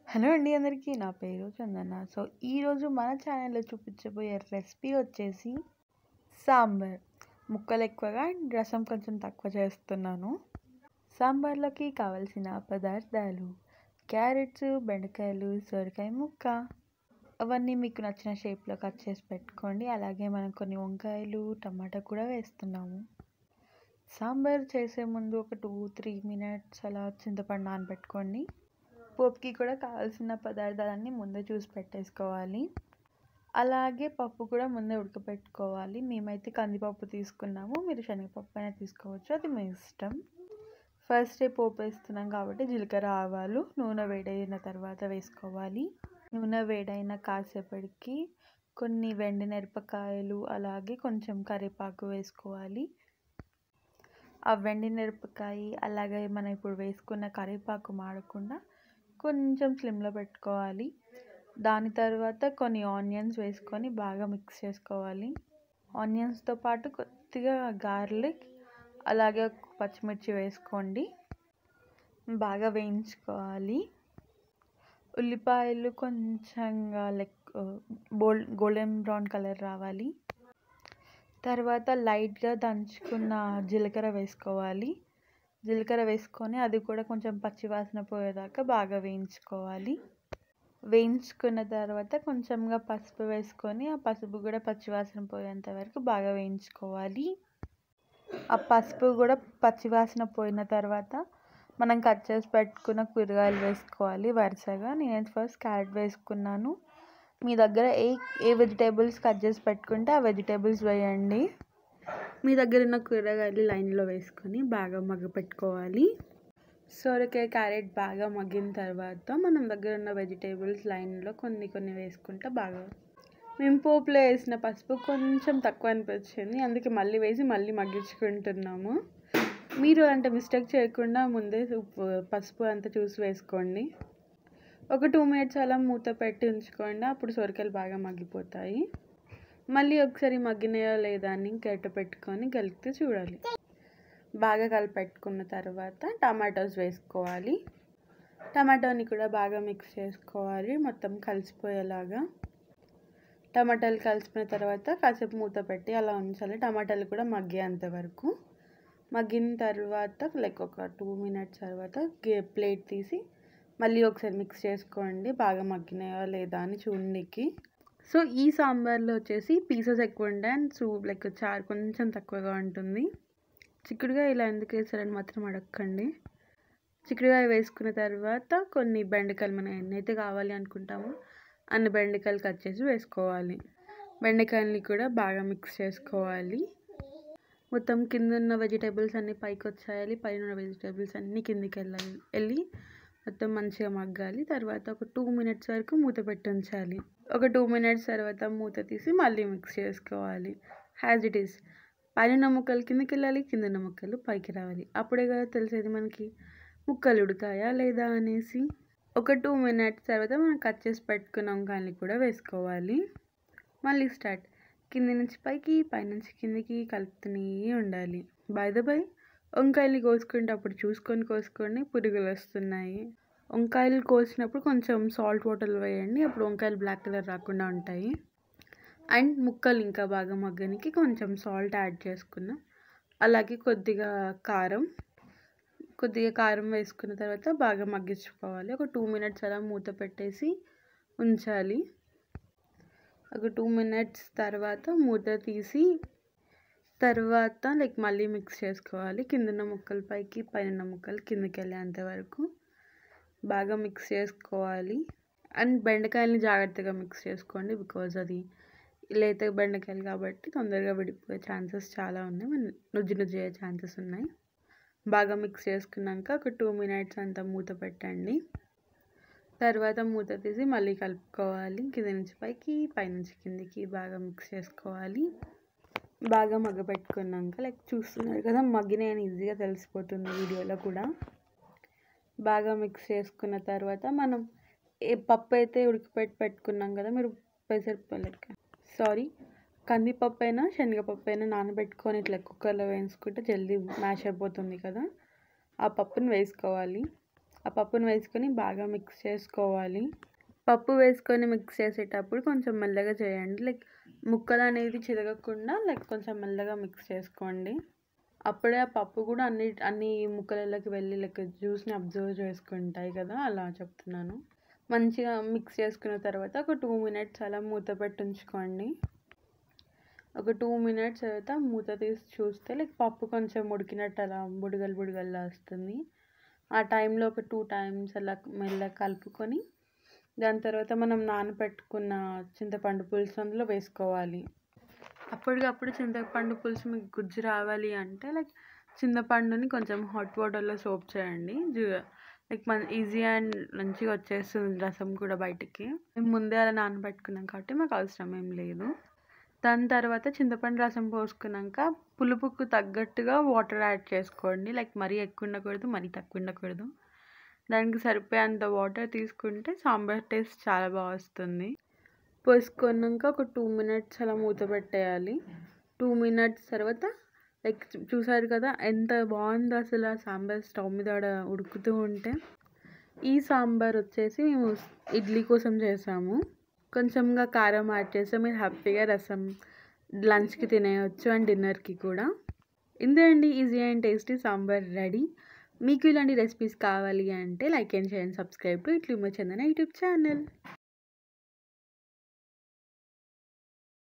Hello అండి అందరికీ. నా పేరు చందన. ఈరోజు మన ఛానల్‌లో చూపించబోయే రెసిపీ వచ్చేసి సాంబార్. ముక్కలు ఎక్కువగా అండ్ రసం కొంచెం తక్కువ చేస్తున్నాను. సాంబార్‌లోకి కావాల్సిన పదార్థాలు క్యారెట్స్, బెండకాయలు, సొరకాయ ముక్క. అవన్నీ మీకు నచ్చిన షేప్‌లో కట్ చేసి పెట్టుకోండి. అలాగే మనం కొన్ని వంకాయలు, టమాటా కూడా వేస్తున్నాము. సాంబార్ చేసే ముందు ఒక 2-3 మినిట్స్ అలా చింతపండు నానబెట్టుకోండి. పోపుకి కూడా కావాల్సిన పదార్థాలన్నీ ముందే చూసి పెట్టేసుకోవాలి. అలాగే పప్పు కూడా ముందే ఉడకపెట్టుకోవాలి. మేమైతే కందిపప్పు తీసుకున్నాము. మీరు శనగపప్పు అయినా తీసుకోవచ్చు, అది మీ ఇష్టం. ఫస్ట్ పోపు వేస్తున్నాం కాబట్టి జీలకర్ర, ఆవాలు, నూనె వేడైన తర్వాత వేసుకోవాలి. నూనె వేడైన కాసేపటికి కొన్ని వెండిమిరపకాయలు అలాగే కొంచెం కరివేపాకు వేసుకోవాలి. ఆ వెండిమిరపకాయ అలాగే మనం ఇప్పుడు వేసుకున్న కరివేపాకు మాడకుండా కొంచెం స్లిమ్లో పెట్టుకోవాలి. దాని తర్వాత కొన్ని ఆనియన్స్ వేసుకొని బాగా మిక్స్ చేసుకోవాలి. ఆనియన్స్తో పాటు కొద్దిగా గార్లిక్ అలాగే పచ్చిమిర్చి వేసుకోండి. బాగా వేయించుకోవాలి. ఉల్లిపాయలు కొంచెంగా గోల్డెన్ బ్రౌన్ కలర్ రావాలి. తర్వాత లైట్గా దంచుకున్న జీలకర్ర వేసుకోవాలి. జీలకర్ర వేసుకొని అది కూడా కొంచెం పచ్చివాసన పోయేదాకా బాగా వేయించుకోవాలి. వేయించుకున్న తర్వాత కొంచెంగా పసుపు వేసుకొని ఆ పసుపు కూడా పచ్చివాసన పోయేంత వరకు బాగా వేయించుకోవాలి. ఆ పసుపు కూడా పచ్చివాసన పోయిన తర్వాత మనం కట్ చేసి పెట్టుకున్న కూరగాయలు వేసుకోవాలి వరుసగా. నేను ఫస్ట్ క్యారెట్ వేసుకున్నాను. మీ దగ్గర ఏ వెజిటేబుల్స్ కట్ చేసి పెట్టుకుంటే ఆ వెజిటేబుల్స్ వేయండి. మీ దగ్గర ఉన్న కూరగాయలు లైన్లో వేసుకొని బాగా మగ్గపెట్టుకోవాలి. సొరకాయ, క్యారెట్ బాగా మగ్గిన తర్వాత మనం దగ్గర ఉన్న వెజిటేబుల్స్ లైన్లో కొన్ని వేసుకుంటే బాగా. మేము పోపులో వేసిన పసుపు కొంచెం తక్కువ అనిపించింది, అందుకే మళ్ళీ వేసి మళ్ళీ మగ్గించుకుంటున్నాము. మీరు అంటే మిస్టేక్ చేయకుండా ముందే పసుపు అంతా చూసి వేసుకోండి. ఒక 2 మినిట్స్ అలా మూత పెట్టి ఉంచుకోండి. అప్పుడు సొరకాయలు బాగా మగ్గిపోతాయి. మళ్ళీ ఒకసారి మగ్గినాయో లేదా అని గరిట పెట్టుకొని కలిపితే చూడాలి. బాగా కలిపెట్టుకున్న తర్వాత టమాటోస్ వేసుకోవాలి. టమాటోని కూడా బాగా మిక్స్ చేసుకోవాలి, మొత్తం కలిసిపోయేలాగా. టమాటాలు కలిసిపోయిన తర్వాత కాసేపు మూత పెట్టి అలా ఉంచాలి. టమాటాలు కూడా మగ్గేంత వరకు. మగ్గిన తర్వాత ఒక 2 మినిట్స్ తర్వాత ప్లేట్ తీసి మళ్ళీ ఒకసారి మిక్స్ చేసుకోండి, బాగా మగ్గినాయో లేదా అని చూడడానికి. ఈ సాంబార్లో వచ్చేసి పీసెస్ ఎక్కువ ఉంటాయి అండ్ చారు కొంచెం తక్కువగా ఉంటుంది. చిక్కుడుకాయ ఇలా ఎందుకు వేసారని మాత్రం అడగండి. చిక్కుడుకాయ వేసుకున్న తర్వాత కొన్ని బెండకాయలు మనం ఎన్నైతే కావాలి అనుకుంటామో అన్ని బెండకాయలు కట్ చేసి వేసుకోవాలి. బెండకాయలని కూడా బాగా మిక్స్ చేసుకోవాలి. మొత్తం కింద ఉన్న వెజిటేబుల్స్ అన్నీ పైకి వచ్చేయాలి, పైన ఉన్న వెజిటేబుల్స్ అన్నీ కిందికి వెళ్ళి మొత్తం మంచిగా మగ్గాలి. తర్వాత ఒక 2 మినిట్స్ వరకు మూత పెట్టి ఉంచాలి. ఒక 2 మినిట్స్ తర్వాత మూత తీసి మళ్ళీ మిక్స్ చేసుకోవాలి. As it is. పైన ముక్కలు కిందకి వెళ్ళాలి, కింద ముక్కలు పైకి రావాలి. అప్పుడే కదా తెలిసేది మనకి ముక్కలు ఉడకాయా లేదా అనేసి. ఒక 2 మినిట్స్ తర్వాత మనం కట్ చేసి పెట్టుకున్న వంకాయలు కూడా వేసుకోవాలి. మళ్ళీ స్టార్ట్. కింది నుంచి పైకి, పైనుంచి కిందికి కలుపుతూనే ఉండాలి. బై ద బై, వంకాయలు కోసుకునేటప్పుడు చూసుకొని కోసుకోండి, పురుగులు వస్తున్నాయి. వంకాయలు కోసినప్పుడు కొంచెం సాల్ట్ వాటర్ వేయండి, అప్పుడు వంకాయలు బ్లాక్ కలర్ రాకుండా ఉంటాయి. అండ్ ముక్కలు ఇంకా బాగా మగ్గనికి కొంచెం సాల్ట్ యాడ్ చేసుకున్నాం. అలాగే కొద్దిగా కారం వేసుకున్న తర్వాత బాగా మగ్గించుకోవాలి. ఒక 2 మినిట్స్ అలా మూత పెట్టేసి ఉంచాలి. ఒక 2 మినిట్స్ తర్వాత మూత తీసి తర్వాత మళ్ళీ మిక్స్ చేసుకోవాలి. కిందన్న ముక్కలు పైకి, పైన ముక్కలు కిందకి వెళ్ళేంత వరకు బాగా మిక్స్ చేసుకోవాలి. అండ్ బెండకాయలని జాగ్రత్తగా మిక్స్ చేసుకోండి, బికాజ్ అది లేత బెండకాయలు కాబట్టి తొందరగా విడిపోయే ఛాన్సెస్ చాలా ఉన్నాయి, నుజ్జు అయ్యే ఛాన్సెస్ ఉన్నాయి. బాగా మిక్స్ చేసుకున్నాక ఒక 2 మినిట్స్ అంతా మూత పెట్టండి. తర్వాత మూత తీసి మళ్ళీ కలుపుకోవాలి. కింద నుంచి పైకి, పైనుంచి కిందికి బాగా మిక్స్ చేసుకోవాలి. బాగా మగ్గపెట్టుకున్నాక చూస్తున్నారు కదా, మగ్గినాయని ఈజీగా తెలిసిపోతుంది వీడియోలో కూడా. బాగా మిక్స్ చేసుకున్న తర్వాత మనం పప్పు అయితే పెట్టుకున్నాం కదా, మీరు కందిపప్పు అయినా శనగపప్పు అయినా నానబెట్టుకొని ఇట్లా కుక్కర్లో వేసుకుంటే జల్దీ మ్యాష్ అయిపోతుంది కదా. ఆ పప్పుని వేసుకోవాలి. ఆ పప్పును వేసుకొని బాగా మిక్స్ చేసుకోవాలి. పప్పు వేసుకొని మిక్స్ చేసేటప్పుడు కొంచెం మెల్లగా చేయండి. లైక్ ముక్కలు అనేది చిరగకుండా కొంచెం మెల్లగా మిక్స్ చేసుకోండి. అప్పుడే ఆ పప్పు కూడా అన్ని ముక్కలలోకి వెళ్ళి జ్యూస్ని అబ్జర్వ్ చేసుకుంటాయి కదా, అలా చెప్తున్నాను. మంచిగా మిక్స్ చేసుకున్న తర్వాత ఒక 2 మినిట్స్ అలా మూత పెట్టి ఉంచుకోండి. ఒక 2 మినిట్స్ తర్వాత మూత తీసి చూస్తే పప్పు కొంచెం ఉడికినట్టు అలా బుడగల్లా వస్తుంది. ఆ టైంలో ఒక 2 టైమ్స్ అలా మెల్లగా కలుపుకొని దాని తర్వాత మనం నానబెట్టుకున్న చింతపండు పులుసు అందులో వేసుకోవాలి. అప్పటికప్పుడు చింతపండు పులుసు మీకు గుజ్జు రావాలి అంటే చింతపండుని కొంచెం హాట్ వాటర్లో సోప్ చేయండి. ఈజీ అండ్ మంచిగా వచ్చేస్తుంది రసం కూడా బయటికి. మేము ముందే అలా నానబెట్టుకున్నాం కాబట్టి మాకు అవసరం ఏం లేదు. దాని తర్వాత చింతపండు రసం పోసుకున్నాక పులుపుకు తగ్గట్టుగా వాటర్ యాడ్ చేసుకోండి. మరీ ఎక్కువ ఉండకూడదు, మరీ తక్కువ ఉండకూడదు. దానికి సరిపోయేంత వాటర్ తీసుకుంటే సాంబార్ టేస్ట్ చాలా బాగా వస్తుంది. పోసుకున్నాక ఒక 2 మినిట్స్ అలా మూత పెట్టేయాలి. 2 మినిట్స్ తర్వాత చూసారు కదా ఎంత బాగుందో అసలు ఆ సాంబార్ స్టవ్ మీద ఉడుకుతూ ఉంటే. ఈ సాంబార్ వచ్చేసి మేము ఇడ్లీ కోసం చేసాము. కొంచెంగా కారం యాడ్ చేస్తే మీరు హ్యాపీగా రసం లంచ్కి తినేయచ్చు అండ్ డిన్నర్కి కూడా. ఇంతే అండి, easy and tasty sambar ready. మీకు ఇలాంటి రెసిపీస్ కావాలి అంటే like and share and subscribe to ఇట్లు చందన యూట్యూబ్ ఛానల్.